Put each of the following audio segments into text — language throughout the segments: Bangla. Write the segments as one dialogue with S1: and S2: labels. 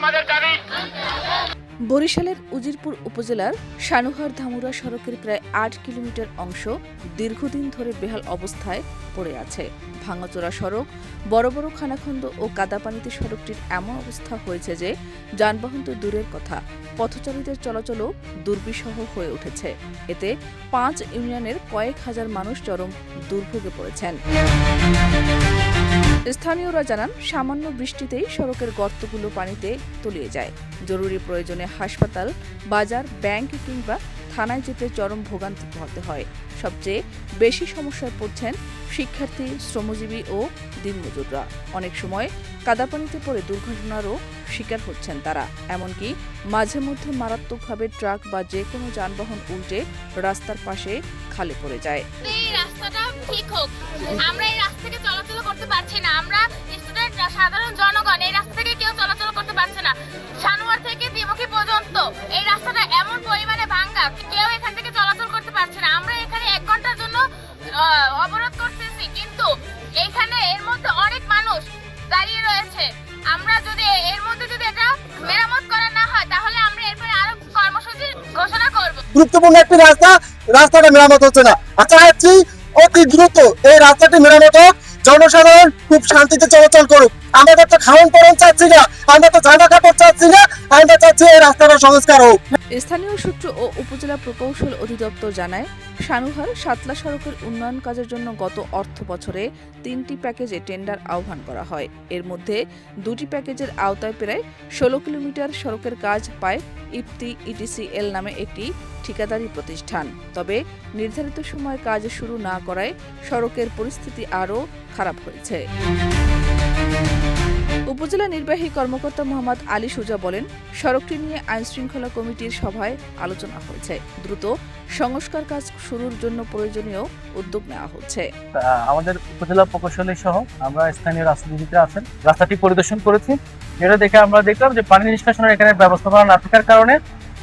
S1: আমাদের দাবি।
S2: বরিশালের উজিরপুর উপজেলার সানুহার-ধামুরা সড়কের প্রায় ৮ কিলোমিটার অংশ দীর্ঘদিন ধরে বেহাল অবস্থায় পড়ে আছে। ভাঙাচোরা সড়ক, বড় বড় খানাখন্দ ও কাদাপানিতে সড়কটির এমন অবস্থা হয়েছে যে যানবাহন তো দূরের কথা, পথচারীদের চলাচলও দুর্বিষহ হয়ে উঠেছে। এতে ৫ ইউনিয়নের কয়েক হাজার মানুষ চরম দুর্ভোগে পড়েছেন। স্থানীয়রা জানান, সামান্য বৃষ্টিতেই সড়কের গর্তগুলো পানিতে তলিয়ে যায়। জরুরি প্রয়োজনে হাসপাতাল, বাজার, ব্যাংক কিংবা থানায় যেতে চরম ভোগান্তি পোহাতে হয়। সবচেয়ে বেশি সমস্যায় পড়ছেন শিক্ষার্থী, শ্রমজীবী ও দিনমজুররা। অনেক সময় কাদাপানিতে পড়ে দুর্ঘটনারও শিকার হচ্ছেন তারা। এমনকি মাঝে মধ্যে মারাত্মকভাবে ট্রাক বা যে কোনো যানবাহন উল্টে রাস্তার পাশে খালে পড়ে যায়।
S3: এই রাস্তাটা ঠিক হোক, আমরা এই রাস্তা থেকে চলাচল করতে পারছি না। আমরা স্টুডেন্ট, সাধারণ জনগণ এই রাস্তা থেকে কেউ চলাচল করতে পারছে না। সানুয়ার থেকে দ্বিমুখী পর্যন্ত এই রাস্তাটা এমন পরিমাণে ভাঙা, কেউ এখান থেকে চলাচল করতে পারছে না। আমরা এখানে 1 ঘন্টার জন্য অবরোধ করতেছি, কিন্তু এখানে এর মধ্যে অনেক মানুষ দাঁড়িয়ে রয়েছে। আমরা যদি এর মধ্যে যদি এটা মেরামত করা না হয়, তাহলে আমরা এরপরে আরো কর্মসূচি ঘোষণা করব।
S4: গুরুত্বপূর্ণ একটি রাস্তাটা মেরামত হচ্ছে না। চাচ্ছি অতি দ্রুত এই রাস্তাটি মেরামত হোক, জনসাধারণ খুব শান্তিতে চলাচল করুক। আমরা তো খাওয়ান পরন চাচ্ছি না, আমরা তো জামা কাপড় চাচ্ছি না, আমরা চাচ্ছি এই রাস্তাটা সংস্কার হোক।
S2: স্থানীয় সূত্র ও উপজেলা প্রকৌশল অধিদপ্তর জানায়, সানুহার-সাতলা সড়কের উন্নয়ন কাজের জন্য গত অর্থ বছরে 3টি প্যাকেজে টেন্ডার আহ্বান করা হয়। এর মধ্যে 2টি প্যাকেজের আওতায় প্রায় 16 কিলোমিটার সড়কের কাজ পায় ইপ্তি ইটিসিএল নামে একটি ঠিকাদারি প্রতিষ্ঠান। তবে নির্ধারিত সময় কাজ শুরু না করায় সড়কের পরিস্থিতি আরও খারাপ হয়েছে। উপজেলা নির্বাহী কর্মকর্তা মোহাম্মদ আলী সুজা বলেন, সড়কটি নিয়ে আইনশৃঙ্খলা কমিটির সভায় আলোচনা হয়েছে। দ্রুত সংস্কার কাজ শুরুর জন্য প্রয়োজনীয় উদ্যোগ নেওয়া হচ্ছে।
S5: আমাদের উপজেলা প্রকৌশলী সহ আমরা স্থানীয় রাজনীতিতে আছেন, রাস্তাটি পরিদর্শন করেছি। যেটা দেখে আমরা দেখলাম যে পানি নিষ্কাশনের এখানে ব্যবস্থাপনা না থাকার কারণে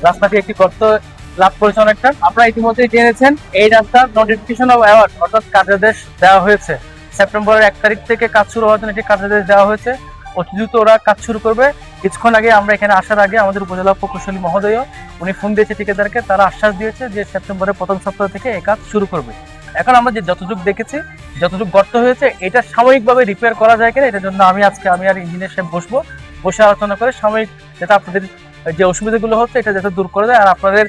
S5: রাস্তাটি একটি গর্ত লাভ করেছে অনেকটা। আপনারা ইতিমধ্যেই জেনেছেন এই রাস্তার নোটিফিকেশন অফ অ্যাওয়ার্ড অর্থাৎ কার্যাদেশ দেওয়া হয়েছে। সেপ্টেম্বরের 1 তারিখ থেকে কাজ শুরু হওয়ার জন্য একটি কার্যাদেশ দেওয়া হয়েছে। অতি দ্রুত ওরা কাজ শুরু করবে। কিছুক্ষণ আগে আমরা এখানে আসার আগে আমাদের উপজেলা প্রকৌশলী মহোদয় উনি ফোন দিয়েছে ঠিকাদারকে, তারা আশ্বাস দিয়েছে যে সেপ্টেম্বরের প্রথম সপ্তাহ থেকে এই কাজ শুরু করবে। এখন আমরা যে যতটুকু দেখেছি, যতটুকু গর্ত হয়েছে, এটা সাময়িকভাবে রিপেয়ার করা যায় কিনা, এটার জন্য আমি আর ইঞ্জিনিয়ার সাহেব বসে আলোচনা করে সাময়িক যেটা আপনাদের যে অসুবিধাগুলো হচ্ছে এটা যাতে দূর করে দেয়। আর আপনাদের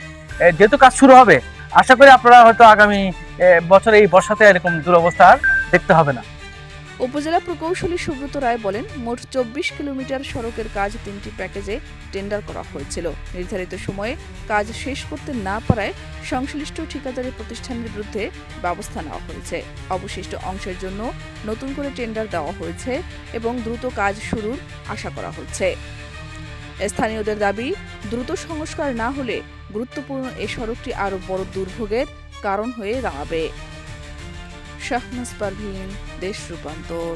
S5: যেহেতু কাজ শুরু হবে, আশা করি আপনারা হয়তো আগামী বছর এই বর্ষাতে এরকম দুরবস্থা আর দেখতে হবে না।
S2: উপজেলা প্রকৌশলী সুব্রত রায় বলেন, মোট 24 কিলোমিটার সড়কের কাজ 3টি প্যাকেজে টেন্ডার করা হয়েছিল। নির্ধারিত সময়ে কাজ শেষ করতে না পারায় সংশ্লিষ্ট ঠিকাদারি প্রতিষ্ঠানের বিরুদ্ধে ব্যবস্থা নেওয়া হয়েছে। অবশিষ্ট অংশের জন্য নতুন করে টেন্ডার দেওয়া হয়েছে এবং দ্রুত কাজ শুরুর আশা করা হচ্ছে। স্থানীয়দের দাবি, দ্রুত সংস্কার না হলে গুরুত্বপূর্ণ এই সড়কটি আরও বড় দুর্ভোগের কারণ হয়ে দাঁড়াবে। শাহনাজ পারভীন, দেশ রূপান্তর।